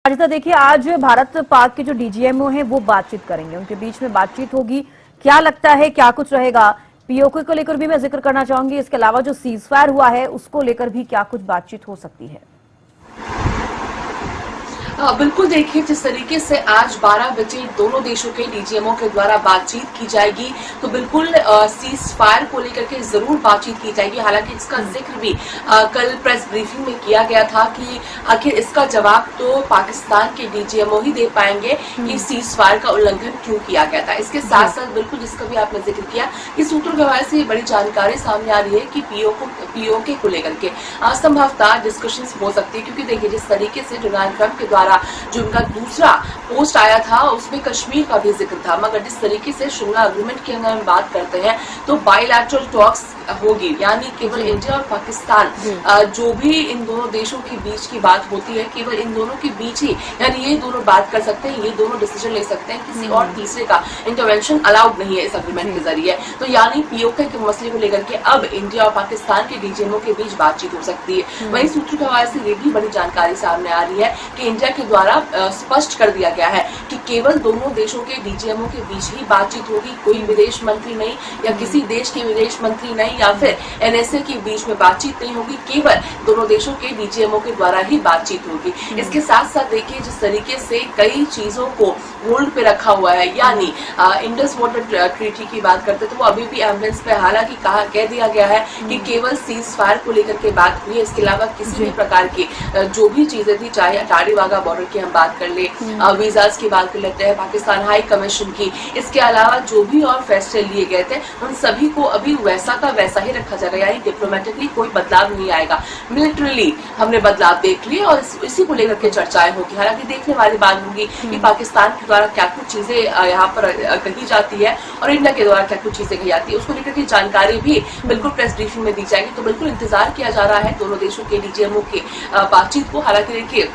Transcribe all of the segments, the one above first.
राजिता, देखिए आज भारत पाक के जो डीजीएमओ हैं वो बातचीत करेंगे, उनके बीच में बातचीत होगी। क्या लगता है क्या कुछ रहेगा? पीओके को लेकर भी मैं जिक्र करना चाहूंगी। इसके अलावा जो सीज फायर हुआ है उसको लेकर भी क्या कुछ बातचीत हो सकती है? बिल्कुल, देखिए जिस तरीके से आज 12 बजे दोनों देशों के डीजीएमओ के द्वारा बातचीत की जाएगी, तो बिल्कुल सीज फायर को लेकर के जरूर बातचीत की जाएगी। हालांकि इसका जिक्र भी कल प्रेस ब्रीफिंग में किया गया था कि आखिर इसका जवाब तो पाकिस्तान के डीजीएमओ ही दे पाएंगे कि सीज फायर का उल्लंघन क्यों किया गया था। इसके साथ साथ बिल्कुल जिसका भी आपने जिक्र किया कि सूत्रों के हवाले से बड़ी जानकारी सामने आ रही है कि पीओके को लेकर के संभवतः डिस्कशन हो सकती है, क्योंकि देखिए जिस तरीके से डोनाल्ड ट्रंप के द्वारा जो उनका दूसरा पोस्ट आया था उसमें कश्मीर का भी जिक्र था, मगर जिस तरीके से शिमला एग्रीमेंट की अगर हम बात करते हैं तो बायलैटरल टॉक्स होगी, यानी केवल इंडिया और पाकिस्तान जो भी इन दोनों देशों के बीच की बात होती है केवल इन दोनों के बीच ही, यानी ये दोनों बात कर सकते हैं, ये दोनों डिसीजन ले सकते हैं, किसी और तीसरे का इंटरवेंशन अलाउड नहीं है इस एग्रीमेंट के जरिए। तो यानी पीओके के मसले को लेकर के अब इंडिया और पाकिस्तान के डीजीएमओ के बीच बातचीत हो सकती है। वहीं सूत्रों के हवाले से ये भी बड़ी जानकारी सामने आ रही है कि इंडिया के द्वारा स्पष्ट कर दिया गया है कि केवल दोनों देशों के डीजीएमओ के बीच ही बातचीत होगी, कोई विदेश मंत्री नहीं या किसी देश के विदेश मंत्री नहीं या फिर एनएसए के बीच में बातचीत नहीं होगी, केवल दोनों देशों के डीजीएमओ के द्वारा ही बातचीत होगी। इसके साथ साथ देखिए जिस तरीके से कई चीजों को होल्ड पे रखा हुआ है, यानी इंडस वाटर ट्रीटी की बात करते तो वो अभी भी एम्बुलेंस पे, हालांकि कह दिया गया है कि केवल सीज फायर को लेकर के बात हुई है, इसके अलावा किसी भी प्रकार की जो भी चीजें थी, चाहे अटारी वाघा बॉर्डर की हम बात कर ले, वीजाज की बात कर लेते हैं, पाकिस्तान हाई कमीशन की, इसके अलावा जो भी और फैसले लिए गए थे उन सभी को अभी वैसा का वैसा ही रखा जाएगा, यानी डिप्लोमेटिकली कोई बदलाव नहीं आएगा। मिलिट्रली हमने बदलाव देख लिए और इसी को लेकर के चर्चाएं होगी। हालांकि देखने वाली बात होगी कि पाकिस्तान के द्वारा क्या कुछ चीजें यहाँ पर कही जाती है और इंडिया के द्वारा क्या कुछ चीजें कही जाती है, उसको लेकर के जानकारी भी बिल्कुल प्रेस ब्रीफिंग में दी जाएगी। तो बिल्कुल इंतजार किया जा रहा है दोनों देशों के डीजीएमओ के बातचीत को। हालांकि देखिए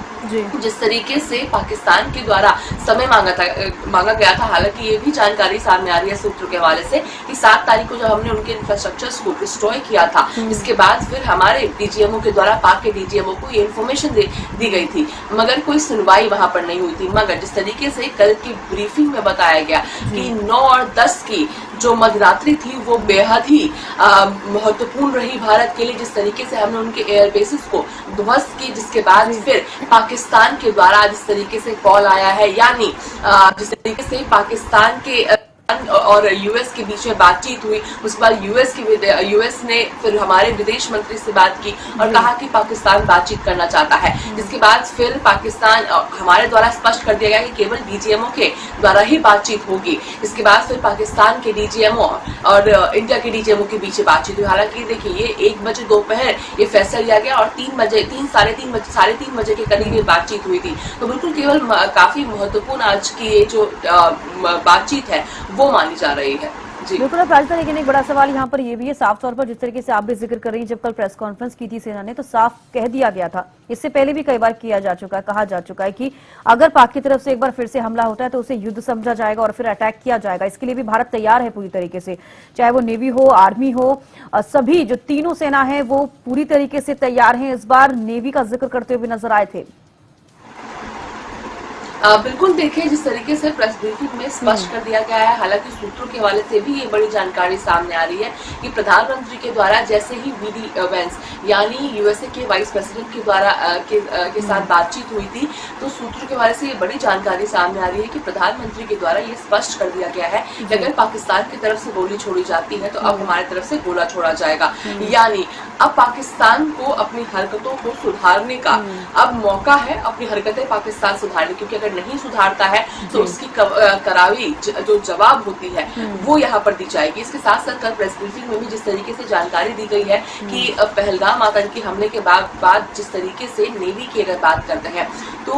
जिस तरीके से पाकिस्तान के द्वारा समय मांगा गया था, हालांकि ये भी जानकारी सामने आ रही है सूत्रों के हवाले से कि 7 तारीख को जब हमने उनके इंफ्रास्ट्रक्चर्स को डिस्ट्रॉय किया था, इसके बाद फिर हमारे डीजीएमओ के द्वारा पाक के डीजीएमओ को ये इन्फॉर्मेशन दी गई थी, मगर कोई सुनवाई वहां पर नहीं हुई थी। मगर जिस तरीके से कल की ब्रीफिंग में बताया गया कि 9 और 10 की जो मध्यरात्रि थी वो बेहद ही महत्वपूर्ण रही भारत के लिए, जिस तरीके से हमने उनके एयर बेसिस को ध्वस्त की, जिसके बाद फिर पाकिस्तान के द्वारा जिस तरीके से कॉल आया है, यानी जिस तरीके से पाकिस्तान के और यूएस के बीच में बातचीत हुई, उसके बाद यूएस ने फिर हमारे विदेश मंत्री से बात की और कहा कि पाकिस्तान बातचीत करना चाहता है, जिसके बाद फिर पाकिस्तान हमारे द्वारा स्पष्ट कर दिया गया कि केवल डीजीएमओ के द्वारा ही बातचीत होगी। इसके बाद फिर पाकिस्तान के डीजीएमओ और इंडिया के डीजीएमओ के बीच बातचीत हुई। हालांकि देखिए ये 1 बजे दोपहर ये फैसला लिया गया और 3 3:30 बजे के करीब ये बातचीत हुई थी। तो बिल्कुल केवल काफी महत्वपूर्ण आज की ये जो बातचीत है वो मानी जा रही है। बिल्कुल राजिता, लेकिन एक बड़ा सवाल यहाँ पर ये भी है, साफ तौर पर जिस तरीके से आप भी जिक्र कर रही हैं, जब कल प्रेस कॉन्फ्रेंस की थी सेना ने तो साफ कह दिया गया था, इससे पहले भी कई बार किया जा चुका है, कहा जा चुका है कि अगर पाक की तरफ से एक बार फिर से हमला होता है तो उसे युद्ध समझा जाएगा और फिर अटैक किया जाएगा। इसके लिए भी भारत तैयार है पूरी तरीके से, चाहे वो नेवी हो, आर्मी हो, सभी जो तीनों सेना है वो पूरी तरीके से तैयार है। इस बार नेवी का जिक्र करते हुए नजर आए थे। बिल्कुल, देखिए जिस तरीके से प्रेस ब्रीफिंग में स्पष्ट कर दिया गया है, हालांकि सूत्रों के हवाले से भी ये बड़ी जानकारी सामने आ रही है कि प्रधानमंत्री के द्वारा जैसे ही वीडी वेंस यानी यूएसए के वाइस प्रेसिडेंट के द्वारा के साथ बातचीत हुई थी, तो सूत्रों के हवाले से ये बड़ी जानकारी सामने आ रही है कि प्रधानमंत्री के द्वारा ये स्पष्ट कर दिया गया है कि अगर पाकिस्तान की तरफ से गोली छोड़ी जाती है तो अब हमारी तरफ से गोला छोड़ा जाएगा, यानी अब पाकिस्तान को अपनी हरकतों को सुधारने का अब मौका है, अपनी हरकतें पाकिस्तान सुधारने, क्योंकि अगर नहीं सुधारता है तो उसकी करारी जो जवाब होती है वो यहाँ पर दी जाएगी। इसके साथ साथ कल प्रेस ब्रीफिंग में भी जिस तरीके से जानकारी दी गई है कि पहलगाम आतंकी हमले के बाद जिस तरीके से नेवी की अगर बात करते हैं तो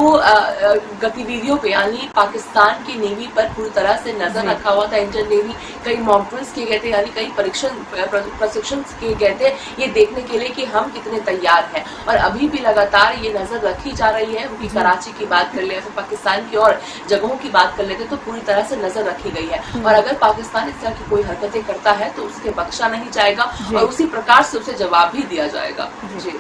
गतिविधियों पे, यानी पाकिस्तान की नेवी पर पूरी तरह से नजर रखा हुआ था इंडियन नेवी। कई मॉक ड्रिल्स किए गए थे, यानी कई प्रशिक्षण किए गए थे ये देखने के लिए कि हम कितने तैयार हैं, और अभी भी लगातार ये नजर रखी जा रही है। उनकी कराची की बात कर ले, पाकिस्तान की और जगहों की बात कर लेते तो पूरी तरह से नजर रखी गई है, और अगर पाकिस्तान इस तरह की कोई हरकतें करता है तो उसके बख्शा नहीं जाएगा और उसी प्रकार से उसे जवाब भी दिया जाएगा। जी।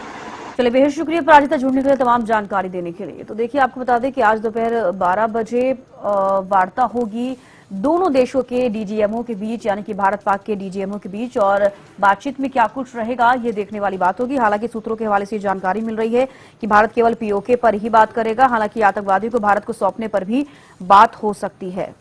चलिए, बेहद शुक्रिया पराजिता जुड़ने के लिए, तमाम जानकारी देने के लिए। तो देखिए, आपको बता दें कि आज दोपहर 12 बजे वार्ता होगी दोनों देशों के डीजीएमओ के बीच, यानी कि भारत पाक के डीजीएमओ के बीच, और बातचीत में क्या कुछ रहेगा ये देखने वाली बात होगी। हालांकि सूत्रों के हवाले से जानकारी मिल रही है कि भारत केवल पीओके पर ही बात करेगा, हालांकि आतंकवादियों को भारत को सौंपने पर भी बात हो सकती है।